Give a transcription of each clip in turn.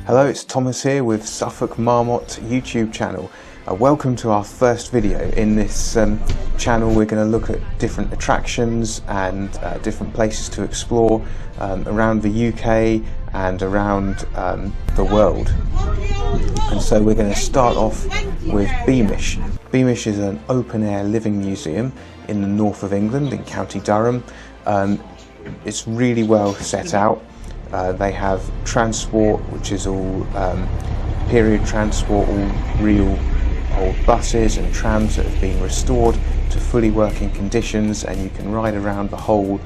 Hello, it's Thomas here with Suffolk Marmot YouTube channel. Welcome to our first video. In this channel we're going to look at different attractions and different places to explore around the UK and around the world. And so we're going to start off with Beamish. Beamish is an open-air living museum in the north of England in County Durham. It's really well set out. They have transport, which is all period transport, all real old buses and trams that have been restored to fully working conditions, and you can ride around the whole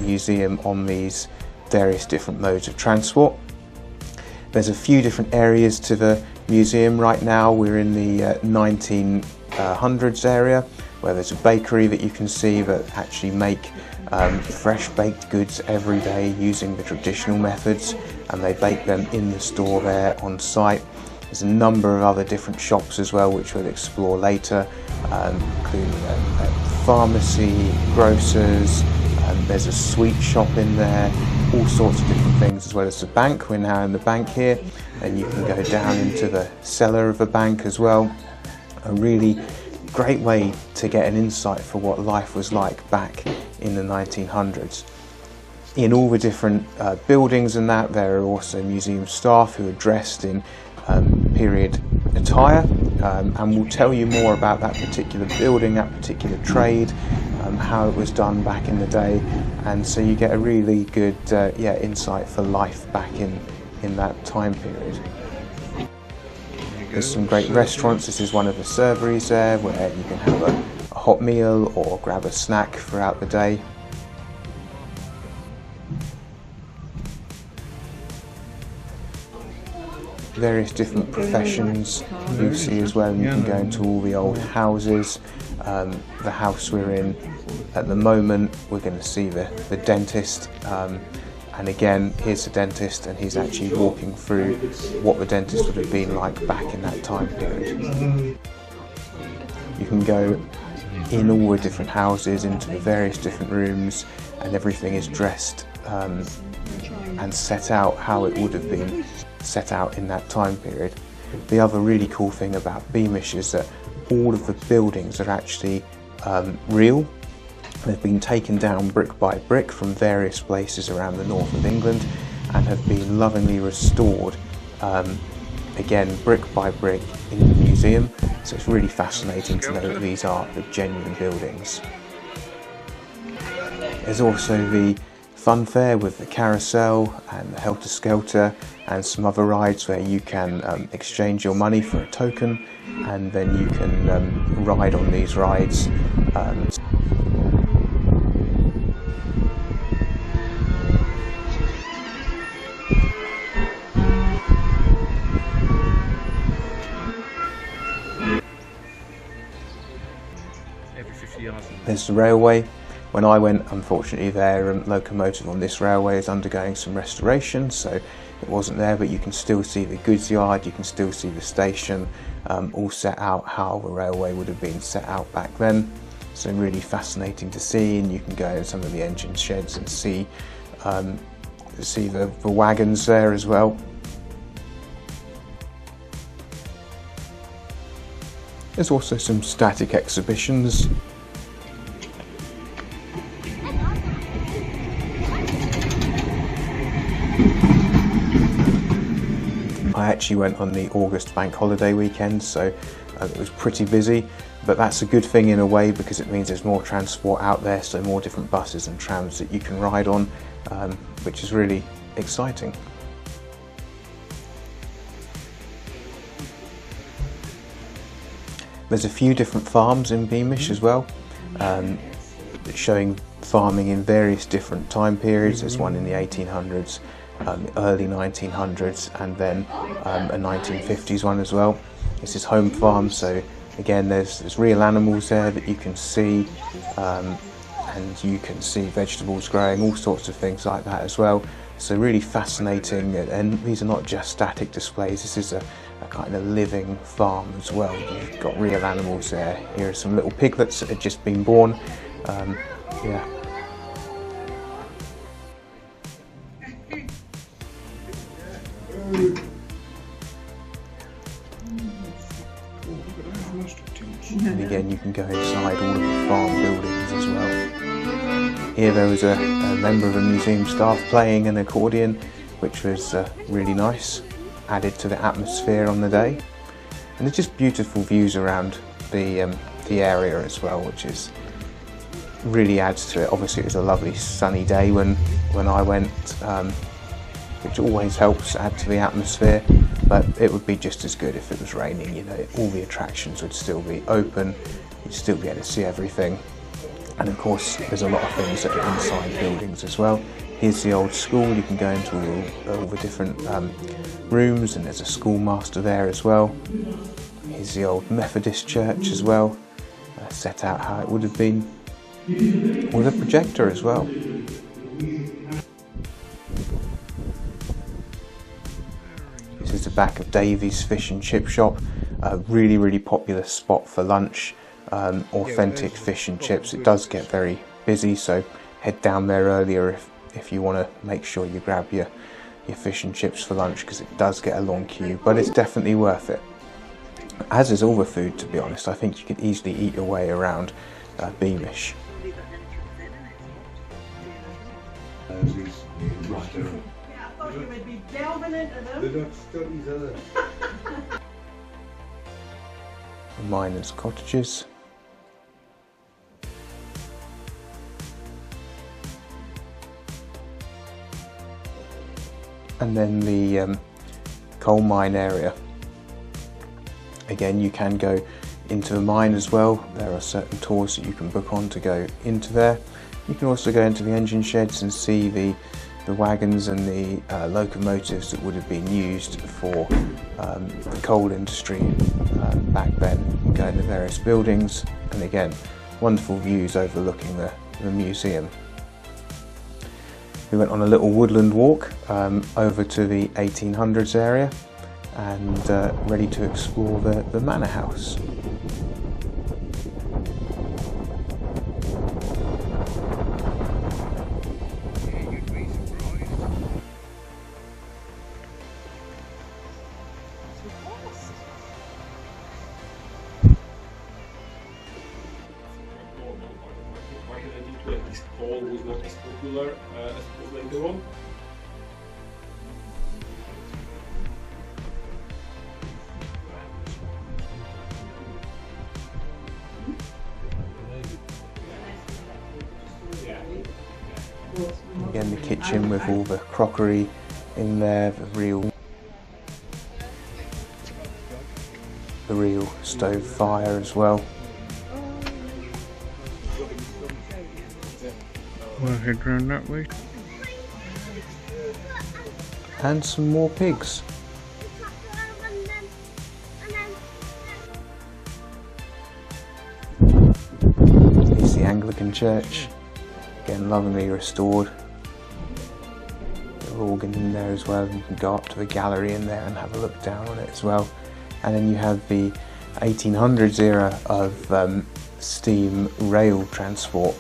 museum on these various different modes of transport. There's a few different areas to the museum. Right now we're in the 1900s area, where there's a bakery that you can see that actually make fresh baked goods every day using the traditional methods, and they bake them in the store there on site. There's a number of other different shops as well, which we'll explore later, including a pharmacy, grocers, there's a sweet shop in there, all sorts of different things, as well as the bank. We're now in the bank here, and you can go down into the cellar of the bank as well. A really great way to get an insight for what life was like back in the 1900s. In all the different buildings and that, there are also museum staff who are dressed in period attire, and we'll tell you more about that particular building, that particular trade, how it was done back in the day, and so you get a really good insight for life back in that time period. There's some great restaurants. This is one of the serveries there, where you can have a hot meal or grab a snack throughout the day. Various different professions you see as well, and you can go into all the old houses. The house we're in at the moment, we're going to see the dentist, and again, here's the dentist, and he's actually walking through what the dentist would have been like back in that time period. You can go in all the different houses, into the various different rooms, and everything is dressed and set out how it would have been set out in that time period. The other really cool thing about Beamish is that all of the buildings are actually real. They've been taken down brick by brick from various places around the north of England and have been lovingly restored, again brick by brick, in the museum. So it's really fascinating to know that these are the genuine buildings. There's also the fun fair with the carousel and the helter skelter and some other rides where you can exchange your money for a token, and then you can ride on these rides. There's the railway. When I went, unfortunately, their locomotive on this railway is undergoing some restoration, so it wasn't there, but you can still see the goods yard, you can still see the station, all set out how the railway would have been set out back then. So really fascinating to see, and you can go in some of the engine sheds and see the wagons there as well. There's also some static exhibitions. I actually went on the August bank holiday weekend, so it was pretty busy, but that's a good thing in a way, because it means there's more transport out there, so more different buses and trams that you can ride on, which is really exciting. There's a few different farms in Beamish as well, showing farming in various different time periods. There's one in the 1800s, early 1900s, and then a 1950s one as well. This is home farm, so again there's real animals there that you can see, and you can see vegetables growing, all sorts of things like that as well. So really fascinating, and these are not just static displays, this is a kind of living farm as well. You've got real animals there. Here are some little piglets that had just been born. Yeah. again you can go inside all of the farm buildings as well. Here there was a member of the museum staff playing an accordion, which was really nice, added to the atmosphere on the day. And there's just beautiful views around the area as well, which is really adds to it. Obviously it was a lovely sunny day when I went, which always helps add to the atmosphere, but it would be just as good if it was raining. You know, all the attractions would still be open, you'd still be able to see everything. And of course there's a lot of things that are inside buildings as well. Here's the old school, you can go into all the different rooms, and there's a schoolmaster there as well. Here's the old Methodist church as well, set out how it would have been, with a projector as well. This is the back of Davy's Fish and Chip Shop, a really popular spot for lunch, authentic fish and chips. It does get very busy, so head down there earlier if you want to make sure you grab your fish and chips for lunch, because it does get a long queue, but it's definitely worth it. As is all the food, to be honest. I think you could easily eat your way around Beamish. Miners' cottages. And then the coal mine area. Again, you can go into the mine as well. There are certain tours that you can book on to go into there. You can also go into the engine sheds and see the wagons and the locomotives that would have been used for the coal industry back then. You can go into various buildings, and again, wonderful views overlooking the museum. We went on a little woodland walk over to the 1800s area, and ready to explore the manor house. This coal was not as popular as it was later on. Again, the kitchen with all the crockery in there, the real stove fire as well. We'll head round that way. And some more pigs. Here's the Anglican church, again lovingly restored. The organ in there as well. You can go up to the gallery in there and have a look down on it as well. And then you have the 1800s era of steam rail transport.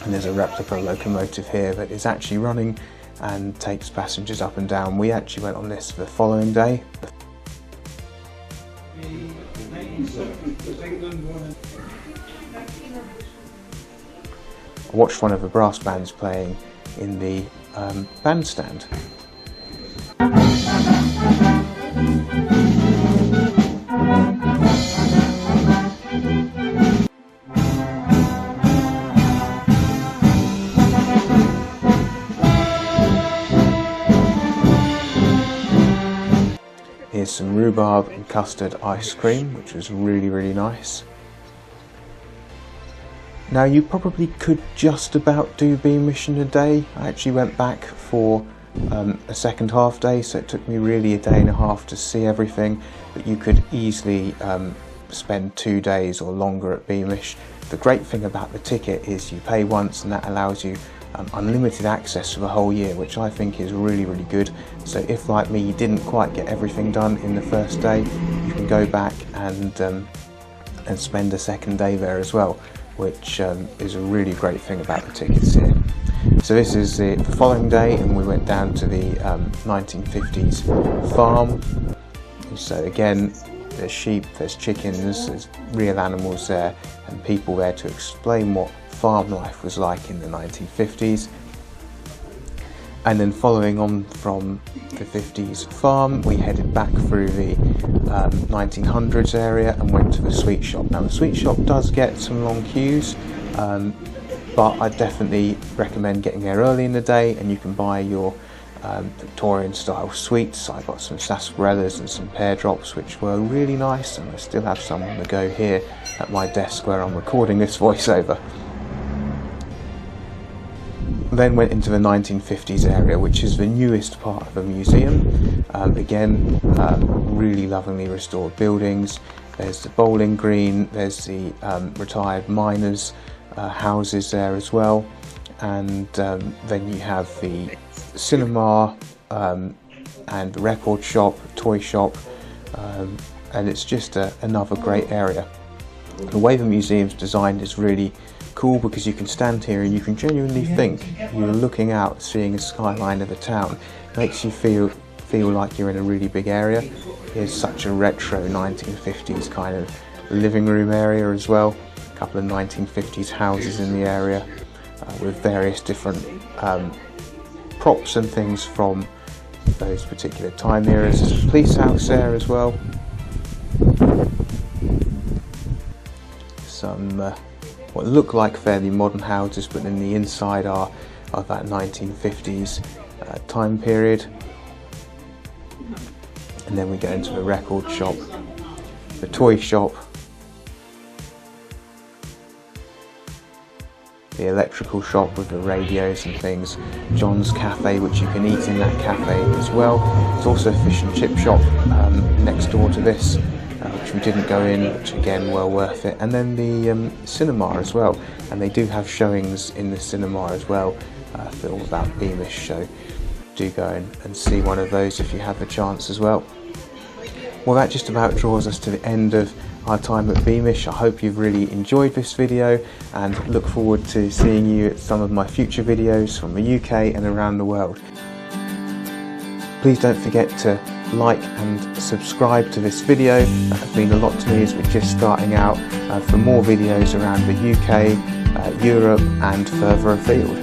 And there's a replica locomotive here that is actually running and takes passengers up and down. We actually went on this the following day. I watched one of the brass bands playing in the bandstand. Here's some rhubarb and custard ice cream, which was really nice. Now, you probably could just about do Beamish in a day. I actually went back for a second half day, so it took me really a day and a half to see everything, but you could easily spend 2 days or longer at Beamish. The great thing about the ticket is you pay once, and that allows you unlimited access for the whole year, which I think is really good. So if, like me, you didn't quite get everything done in the first day, you can go back and spend a second day there as well, which is a really great thing about the tickets here. So this is the following day, and we went down to the 1950s farm. So again, there's sheep, there's chickens, there's real animals there, and people there to explain what farm life was like in the 1950s. And then following on from the 50s farm, we headed back through the 1900s area and went to the sweet shop. Now the sweet shop does get some long queues, but I definitely recommend getting there early in the day, and you can buy your Victorian style sweets. I got some sarsaparillas and some pear drops, which were really nice, and I still have some on the go here at my desk where I'm recording this voiceover. Then went into the 1950s area, which is the newest part of the museum. Again, really lovingly restored buildings. There's the bowling green, there's the retired miners' houses there as well, and then you have the cinema and the record shop, toy shop, and it's just another great area. The way the museum's designed is really cool because you can stand here and you can genuinely think you're looking out, seeing a skyline of a town. It makes you feel like you're in a really big area. Here's such a retro 1950s kind of living room area as well. A couple of 1950s houses in the area with various different props and things from those particular time eras. There's a police house there as well. Some what look like fairly modern houses, but then the inside are of that 1950s time period. And then we go into the record shop, the toy shop, the electrical shop with the radios and things, John's Cafe, which you can eat in that cafe as well. There's also a fish and chip shop next door to this, which we didn't go in, which again well worth it. And then the cinema as well, and they do have showings in the cinema as well for all that Beamish, so do go and see one of those if you have the chance as well. Well, that just about draws us to the end of our time at Beamish. I hope you've really enjoyed this video and look forward to seeing you at some of my future videos from the UK and around the world. Please don't forget to like and subscribe to this video. That has been a lot to me as we're just starting out for more videos around the UK, Europe and further afield.